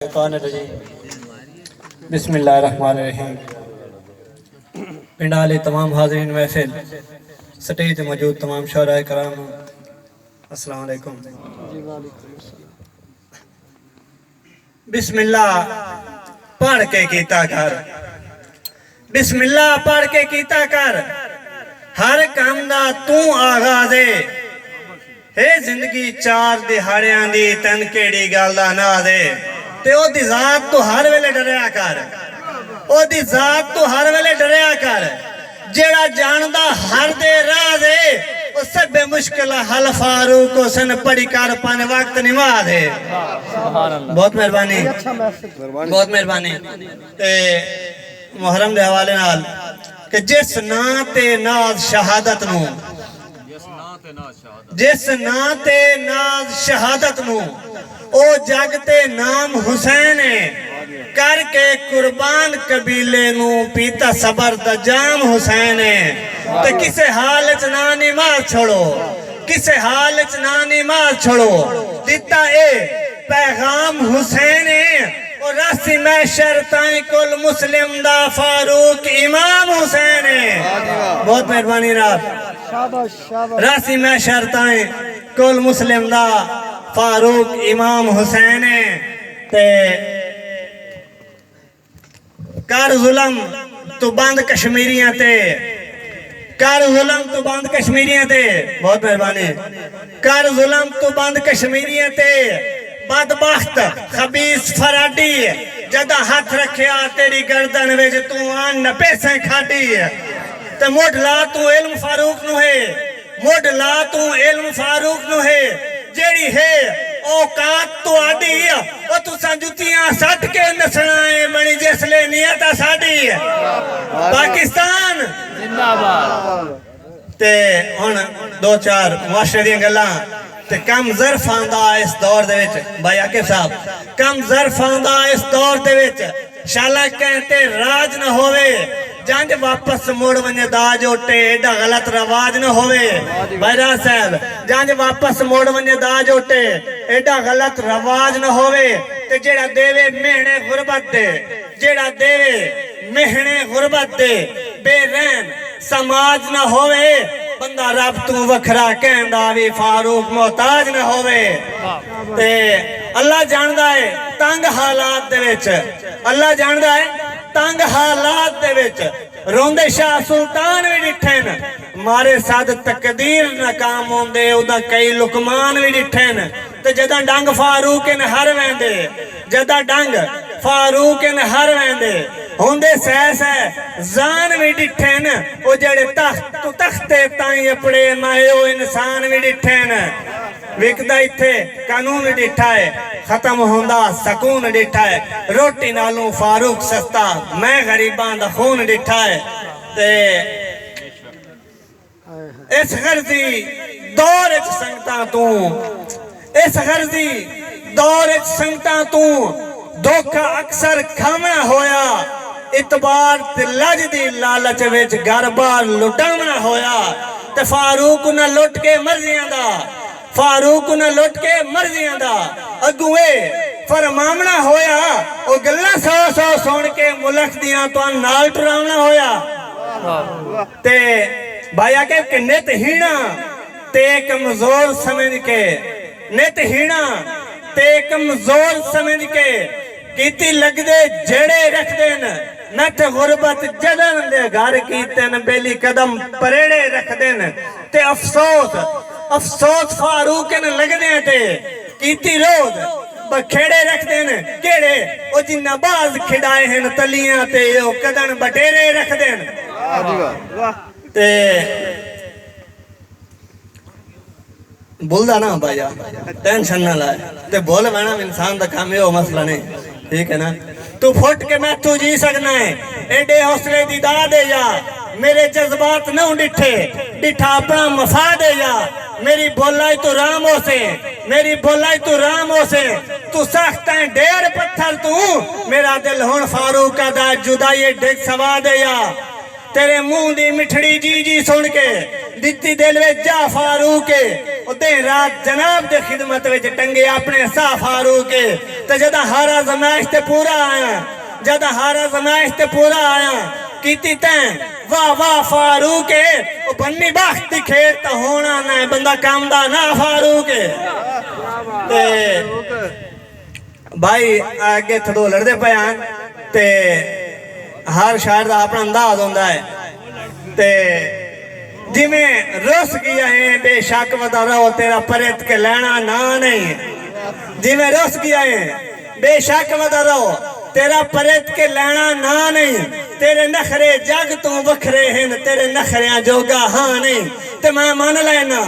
बिस्मिल्लाहिर्रहमानिर्रहीम। पिंडाले तमाम हाज़रीन महफिल, स्टेज मौजूद तमाम शोराए कराम, अस्सलाम वालेकुम। बिस्मिल्लाह पढ़ के कीता कर, बिस्मिल्लाह पढ़ के कीता कर, हर काम दा तू आगाज़ है जिंदगी चार दिहाड़ियां दी तन केड़ी गल दा नाज़ है। ते ओदी जात तो हर वेले डरिया कर, ओदी जात तो हर वेले डरिया कर, जेड़ा जानदा हर दे राज है ओ सब मुश्किल हल फारूक हुसैन पढ़ी कर पाने वक्त नमाज है। बहुत मेहरबानी, बहुत मेहरबानी। ते मुहर्रम दे हवाले नाल कि जिस ना ते नाज शहादत नू, जिस ना ते नाज शहादत नू ओ जगते नाम हुसैन है, करके कुर्बान कबीले नू पीता सबर दा जाम हुसैन है। ते किसे हाल च ना नमाज छोड़ो, किसे हाल च ना नमाज छोड़ो, दिता ए पैगाम हुसैन है। और रासी में शरताई कुल मुस्लिम दा फारूक इमाम हुसैन है। बहुत मेहरबानी रात, रासी में शरताई कुल मुस्लिम दा फारूक इमाम हुसैन है। ते कर जुलम तू बंद कश्मीरियां ते, कर जुलम तू बंद कश्मीरियां ते, बहुत मेहरबानी। कर जुलम तू बंद कश्मीरियां ते, बदबख्त खबीस फराडी जदा हाथ रखिया तेरी गर्दन विच तू आन पैसे खाडी। ते मुठ ला तू इल्म फारूक नु है, मुठ ला तू इल्म फारूक नु है, जेड़ी है औकात तो आडी ओ तुसा जुतियां सट के नसना है बनी जिसले नियत साडी। पाकिस्तान जिंदाबाद। ते हुन दो चार मुआशरे दी गल्लां ते कम ज़र्फ आंदा इस दौर दे विच, भाई आकिब साहब कम ज़र्फ आंदा इस दौर दे विच, शाला कहते राज न होवे जंज वापस मुड़ वने दाज ओटे, एडा गलत रवाज न होवे। भाईरा साहब जंज वापस मुड़ वने दाज ओटे, एडा गलत रवाज न होवे। ते जेड़ा देवे मेहने गुरबत दे, जेड़ा देवे मेहने गुरबत दे, बेरहम समाज न होवे। बंदा रब तू वखरा कहंदा वी फारूक मोहताज न होवे। ते अल्लाह जानदा है तंग हालात दे विच, अल्लाह जानदा है तंग हालात दे विच रोंदे शाह सुल्तान भी डिठे न, मारे साद तकदीर नाकाम होंदे उदा कई लुकमान भी डिठे न। ते जदा डंग फारूक इन हर वेंदे, जदा डंग फारूक इन हर वेंदे होंदे सह सह जान भी डिठे न। ओ जेड़े तख्ते ताई अपने माए ओ इंसान भी डिठे न। विकदा इत्थे कानून डिठा है, खत्म होंदा सकून डिठा है, रोटी नालों फारूक सस्ता मैं गरीबां दा खून डिठा है। ते इस गर्जी दौर च संगतां तू, इस गर्जी दौर च संगतां तू धोखा अक्सर खावना होया, इतबार ते लज दी लालच विच घर बार लुटावना होया। ते फारूक न लुट के मर्जियां दा, फारूक न लुट के मर्जियां दा अगुए फरमावना होया। ओ गल्लां सौ सौ सुन के मुल्क दियां तो नाल टुरावना होया। ते भाया के नित हीणा ते कमजोर समझ के, नित हीणा ते कमजोर समझ के कीती लगदे जेड़े रखदे न। नठ गुरबत जदन दे घर कीते न, बेली कदम परेड़े रखदे न। ते अफसोस अफसोस फारूक न लगदे ते कीती रोज बखेड़े रखदे न। केड़े ओ जिन्ना बाज खिडाए हन तलियां ते ओ कदन बटेरे रखदे न। ते बोलदा ना भाईया टेंशन ना लाए, ते बोल बना इंसान दा काम है, ओ मसला नहीं, ठीक है ना। तू फुट के मैं तू जी सकना है, एडे हौसले दी दा दे जा, मेरे जज्बात न डिठे डिठा अपना मफा दे जा। मेरी बोलाई तू राम हो से, मेरी बोलाई तू राम हो से, तू सख्त है ढेर पत्थर तू, मेरा दिल हुन फारूक दा जुदाई डिग सवा दे जा। तेरे मुंह दी मिठड़ी जी जी सुन के दिती दिल में जा फारूक दिन रात जनाब दे खिदमत विच टंगे अपने सा फारूक ते जदा हारा जमाइश ते पूरा आया जदा हारा जमाइश ते पूरा आया कीती तैं वाह वाह फारूक ओ बन्नी बख्त खेत तो होना ना बंदा काम दा ना फारूक ते भाई आगे थोड़ो लड़दे पे ते हर शायर का अपना अंदाज होता है ते जिमें रुस गया है बेशक वदा रहो तेरा परत के लेना ना नहीं जिमें रुस गया है बेशक वदा रहो तेरा परत के लेना ना नहीं तेरे नखरे जग तू वखरे हैं तेरे नखरिया जोगा हाँ नहीं ते मैं मान लेना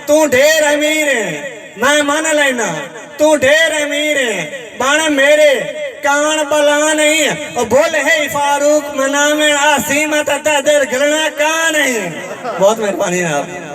तू ढेर अमीर है मैं मान लेना तू ढेर अमीर है बाण मेरे कान बला नहीं और बोल है फारूक मना में आसीमत दर घरना का नहीं बहुत मेहरबानी आप